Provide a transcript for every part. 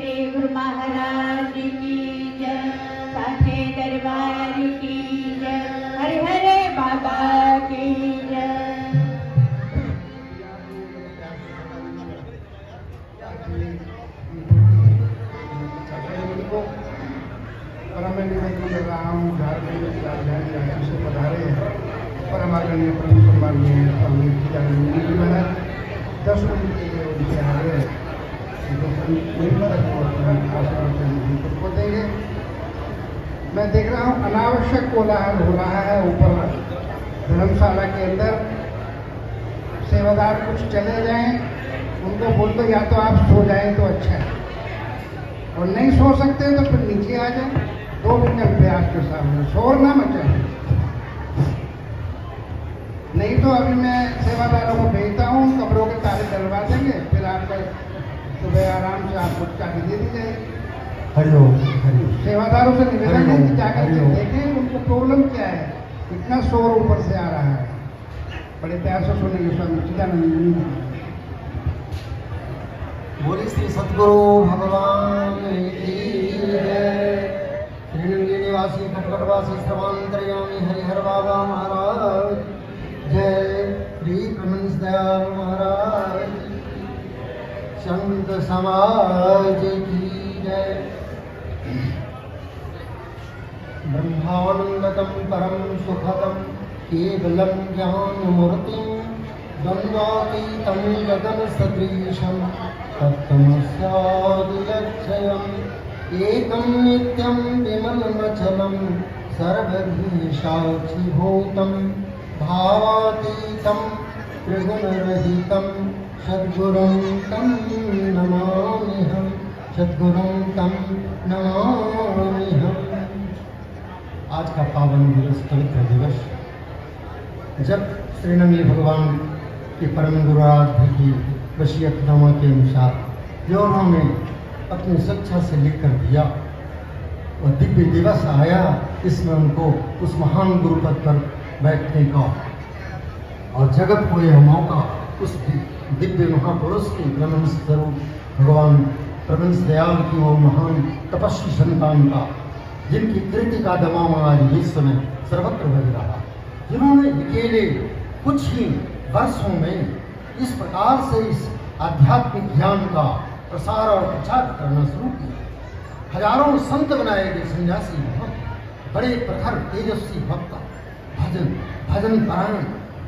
मेरे गुरु महाराज की जय, साचे दरबार की जय, हरे हरे बाबा की जय। निवेदन कर रहा हूँ झारखंड से पधारे हैं पर हमारे परम सम्मानीय स्वामी चिदानंद महाराज 10 मिनट के लिए उनसे आगे को देंगे। मैं देख रहा हूँ अनावश्यक कोलाहल हो रहा है ऊपर धर्मशाला के अंदर। सेवादार कुछ चले जाएं, उनको बोल दो या तो आप सो जाएं तो अच्छा है, और नहीं सो सकते तो फिर नीचे आ जाए। 2 विकल्प है आपके सामने, शोर ना मचाए। नहीं तो अभी मैं सेवादारों को भेजता हूँ, कमरों के ताले डलवा देंगे, फिर आपका सुबह आराम से आपको चाबी दे दी जाएगी। हरिओम हरिओम। सेवादारों से निवेदन है कि जाकर के देखें उनको प्रॉब्लम क्या है, इतना शोर ऊपर से आ रहा है। बड़े प्यार से सुनेंगे स्वामी चिदानंद। बोले श्री सतगुरु भगवान की जय। श्रीनंदी निवासी खटखटवासी सर्वांतर्यामी हरिहर बाबा महाराज जय। श्री प्रमंस दयाल महाराज संत समाज की जय। ब्रह्मानंदतम परम सुखदम केवलम ज्ञानमूर्तिं द्वन्द्वातीतं गगन सदृशं तत्तमस्यादिलक्ष्यम् एकं नित्यं विमलमचलं सर्वभि साक्षिभूतं भावातीतं त्रिगुणरहितं सद्गुरुं तं नमाम्यहं, सद्गुरुं तं नमाम्यहम। आज का पावन दिवस, पवित्र दिवस, जब श्रीनंदी भगवान के परम गुरुराज की वसीयतनामा के अनुसार जो उन्होंने अपनी शिक्षा से लिख कर दिया, वह दिव्य दिवस आया। इसमें उनको उस महान गुरु पद पर बैठने का और जगत को यह मौका उस दिव्य महापुरुष के ब्रह्म स्वरूप भगवान प्रभंस दयाल की वो महान तपस्वी संतान का, जिनकी कृति का दमाम आज विश्व में सर्वत्र बज रहा, जिन्होंने अकेले कुछ ही वर्षों में इस प्रकार से इस आध्यात्मिक ज्ञान का प्रसार और प्रचार करना शुरू किया। हजारों संत बनाए गए, सन्यासी भक्त, बड़े प्रखर तेजस्वी भक्त, भजन परायण,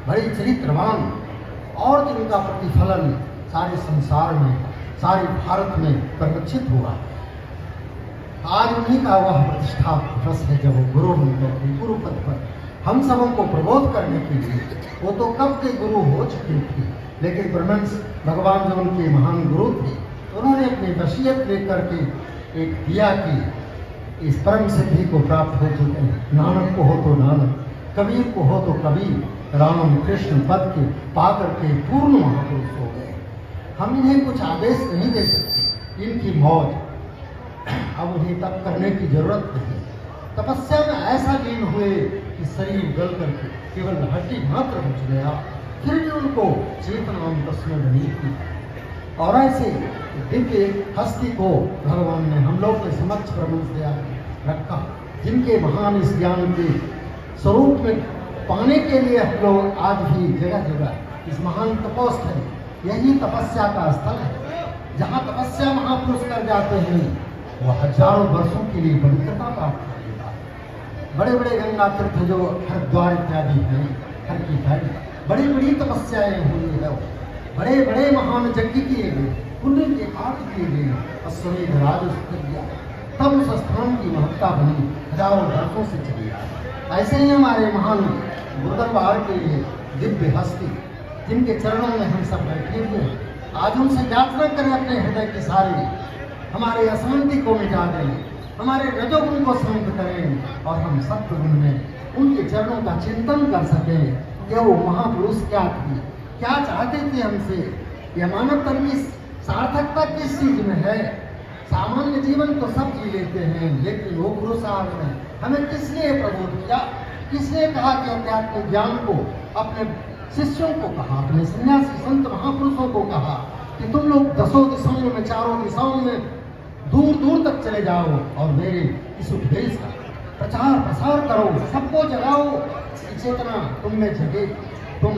बड़े चरित्रवान, और जिनका प्रतिफलन सारे संसार में, सारे भारत में परिलक्षित हुआ। आज उन्हीं का वह प्रतिष्ठा दिवस है जब वो गुरु बनकर गुरु पद पर हम सबों को प्रबोध करने के लिए, वो तो कब के गुरु हो चुके थे, लेकिन ब्रह्मंस भगवान जो उनके महान गुरु थे, उन्होंने अपनी वसीयत लेकर के एक दिया कि इस परम सिद्धि को प्राप्त हो चुके हैं। नानक को हो तो नानक, कबीर को हो तो कबीर, राम कृष्ण पद के पाकर के पूर्ण महापुरुष हो गए। हम इन्हें कुछ आदेश नहीं दे सकते, इनकी मौज अब उन्हें तप करने की जरूरत नहीं। तपस्या में ऐसा लीन हुए कि शरीर गल करके केवल हड्डी मात्र बच गया, फिर भी उनको चेतना तस्में नहीं थी। और ऐसे दिव्य हस्ती को भगवान ने हम लोग के समक्ष प्रबंध दिया रखा, जिनके महान इस ज्ञान के स्वरूप में पाने के लिए हम लोग आज भी जगह जगह इस महान तपोस्थल, यही तपस्या का स्थल है, जहाँ तपस्या महापुरुष कर जाते हैं, वो हजारों वर्षों के लिए पवित्रता प्राप्त करेगा। बड़े बड़े गंगा तीर्थ जो हरिद्वार इत्यादि हैं, हर की हरि बड़ी बड़ी तपस्याएं हुई है, बड़े बड़े महान यज्ञ किए गए, पुण्य के कार्य किए गए, अश्वमेध राज दिया, तब उस स्थान की महत्ता बनी, हजारों वर्षों से चली आई। ऐसे ही हमारे महान गुरुदरबार के लिए दिव्य हस्ती, जिनके चरणों में हम सब बैठे हुए हैं, आज उनसे याचना करें अपने हृदय की सारी हमारे अशांति को मिटा दें, हमारे रजोगुण को शांत करें, और हम सत्वगुण में उनके चरणों का चिंतन कर सकें कि वो महापुरुष क्या थे, क्या चाहते थे हमसे, यह मानव तन की सार्थकता किस चीज में है। सामान्य जीवन तो सब जी लेते हैं, लेकिन वो गुरु साहब ने हमें किस लिए प्रबोध किया, किसने कहा कि अध्यात्म ज्ञान को, अपने शिष्यों को कहा, अपने सन्यासी संत महापुरुषों को कहा कि तुम लोग 10 दिशाओं में, 4 दिशाओं में दूर दूर तक चले जाओ और मेरे इस उपदेश का प्रचार प्रसार करो, सबको जगाओ कि चेतना तुम में जगे, तुम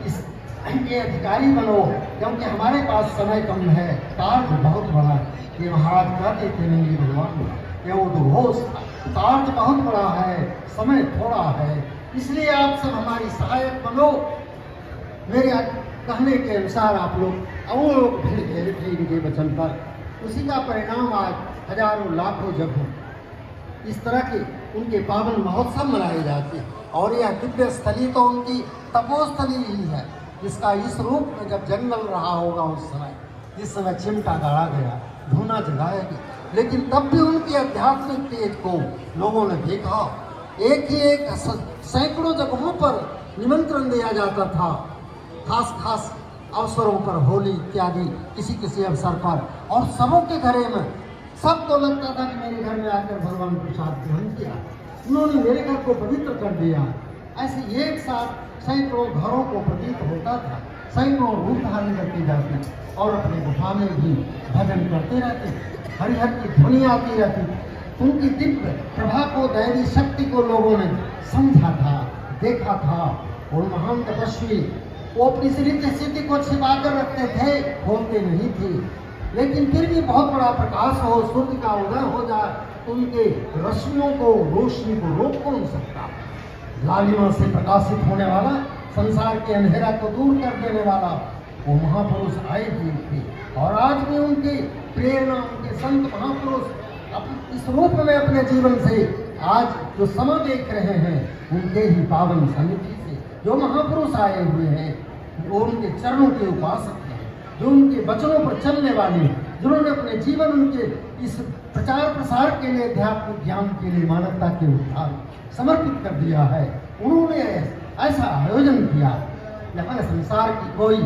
इस के अधिकारी बनो, क्योंकि हमारे पास समय कम है, कार्य बहुत बड़ा है। ये महाराज कहते थे नंदी भगवान, ये उद्घोष था, कार्य बहुत बड़ा है, समय थोड़ा है, इसलिए आप सब हमारी सहायक बनो। मेरे कहने के अनुसार आप लोग और लोग भिड़ गए थे इनके वचन पर, उसी का परिणाम आज हजारों लाखों जगहों इस तरह के उनके पावन महोत्सव मनाए जाते हैं। और यह दिव्य स्थली तो उनकी तपोस्थली ही है, जिसका इस रूप में जब जंगल रहा होगा उस समय, जिस समय चिमटा गाड़ा गया, धूना जगाया गया, लेकिन तब भी उनकी आध्यात्मिक तेज को लोगों ने देखा। एक ही एक सैकड़ों जगहों पर निमंत्रण दिया जाता था, खास खास अवसरों पर, होली इत्यादि किसी किसी अवसर पर, और सबों के घरे में सबको लगता था कि मेरे घर में आकर भगवान प्रसाद ग्रहण किया, उन्होंने मेरे घर को पवित्र कर दिया। ऐसे एक साथ सैकड़ों घरों को प्रतीत होता था, सैकड़ों रूप धारण करते जाते और अपने गुफा में भी भजन करते रहते, हरिहर की ध्वनि आती रहती। उनकी दिव्य प्रभा को, दैवी शक्ति को लोगों ने समझा था, देखा था। और महान तपस्वी वो अपनी सिद्धि को छिपा कर रखते थे, खोलते नहीं थे, लेकिन फिर भी बहुत बड़ा प्रकाश हो, सूर्य का उदय हो जाए, उनके रश्मियों को, रोशनी को रोक कौन सकता। लालिमा से प्रकाशित होने वाला, संसार के अंधेरा को दूर कर देने वाला वो महापुरुष आए हुए थे। और आज भी उनकी प्रेरणा, उनके संत महापुरुष इस रूप में अपने जीवन से आज जो समय देख रहे हैं, उनके ही पावन सन्निधि से जो महापुरुष आए हुए हैं, वो उनके चरणों के उपासक हैं, जो उनके वचनों पर चलने वाले, जिन्होंने अपने जीवन उनके इस प्रचार प्रसार के लिए, अध्यात्मिक ज्ञान के लिए, मानवता के उद्धार समर्पित कर दिया है। उन्होंने ऐसा आयोजन किया। यहाँ संसार की कोई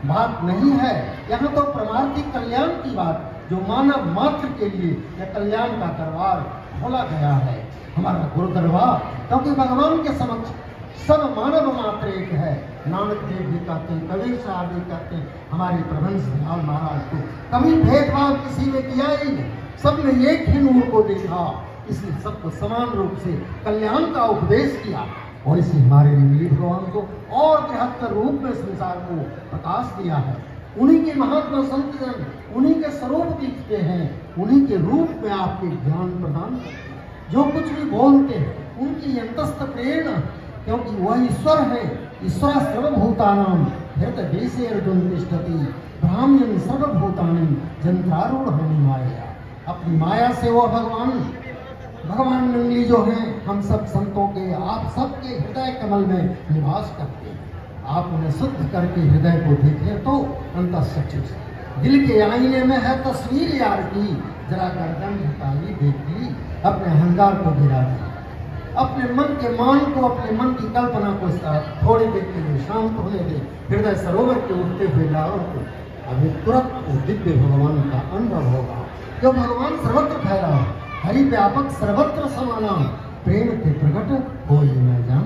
बात नहीं है, यहाँ तो परमार्थिक कल्याण की बात, जो मानव मात्र के लिए यह कल्याण का दरबार खोला गया है, हमारा गुरु दरबार। क्योंकि भगवान के समक्ष सब मानव मात्र एक है। नानक देव भी कहते हैं, कबीर साहब भी कहते हैं, हमारे प्रबंध दयाल महाराज को कभी भेदभाव किसी ने किया ही नहीं, सबने एक ही नूर को देखा, इसलिए सबको समान रूप से कल्याण का उपदेश किया। और इसी हमारे निमिली भगवान को और बृहत्तर रूप में संसार को प्रकाश दिया है। उन्हीं के महात्मा संत जन उन्हीं के स्वरूप दिखते हैं, उन्हीं के रूप में आपके ज्ञान प्रदान करते हैं। जो कुछ भी बोलते हैं उनकी अंतस्थ प्रेरणा, क्योंकि वह ईश्वर है। ईश्वर सर्वभूतानां हृदय देशे अर्जुन तिष्ठति, ब्राह्मण सर्वभूतानि जंत्रारूढ़ माया। अपनी माया से वो भगवान नंदी जो हैं, हम सब संतों के, आप सबके हृदय कमल में निवास करते हैं। आप उन्हें शुद्ध करके हृदय को देखें तो अंतःचक्षु से दिल के आईने में है तस्वीर यार की, जरा गर्दन झुकाई देखी, अपने अहंकार को गिरा दी, अपने मन के मान को, अपने मन की कल्पना को थोड़ी देर के लिए शांत होने दे। हृदय सरोवर के उठते हुए लहरों को अभी तुरंत उस दिव्य भगवान का अनुभव होगा, जो भगवान सर्वत्र फैला, हरि व्यापक सर्वत्र समाना, प्रेम के प्रकट हो ये मैं जान।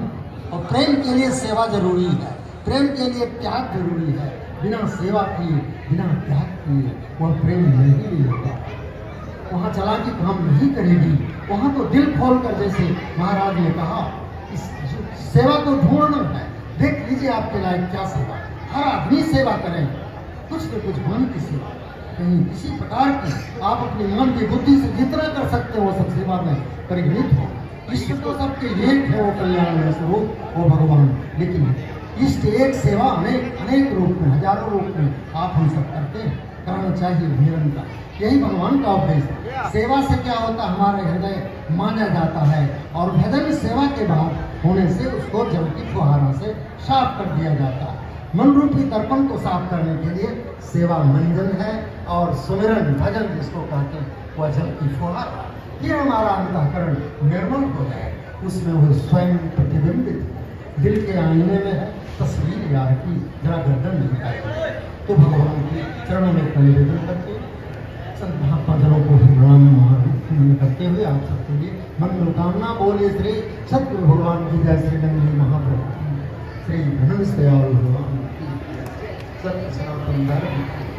और प्रेम के लिए सेवा जरूरी है, प्रेम के लिए त्याग जरूरी है। बिना सेवा किए, बिना त्याग किए वह प्रेम नहीं होता। वहाँ चालाकी काम नहीं करेगी, वहाँ तो दिल खोल कर, जैसे महाराज ने कहा, इस सेवा को ढूंढना है। देख लीजिए आपके लायक क्या सेवा, हर आदमी सेवा करें, कुछ न कुछ मन की सेवा, कहीं किसी प्रकार की आप अपनी मन की बुद्धि से जितना कर सकते हो सब सेवा में परिगणित हो। इष्ट तो सबके एक है, वो कल्याण में स्वरूप, वो भगवान। लेकिन इष्ट एक, सेवा अनेक रूप में, हजारों रूप में आप हम सब करते हैं, करना चाहिए निरंतर। यही भगवान का उपदेश है। सेवा से क्या होता है, हमारे हृदय माना जाता है, और भजन सेवा के बाद होने से उसको जल की फुहारा से साफ कर दिया जाता है। मन रूपी दर्पण को साफ करने के लिए सेवा मंजन है, और सुमिरन भजन जिसको कहते हैं वह जल की फुहारा। ये हमारा अंतःकरण निर्मल हो जाए, उसमें वो स्वयं प्रतिबिंबित दिल के आईने में है तस्वीर यार की, जरा गर्दन झुकाए तो भगवान के चरणों में निवेदन करके संत महात्माजनों को प्रणाम करते हुए आप सबके लिए मंगल कामना बोले श्री सतगुरु भगवान की जय, श्री नंदी महाप्रभु, श्री धनुष दयाल भगवान की सत्य सनातन धर्म।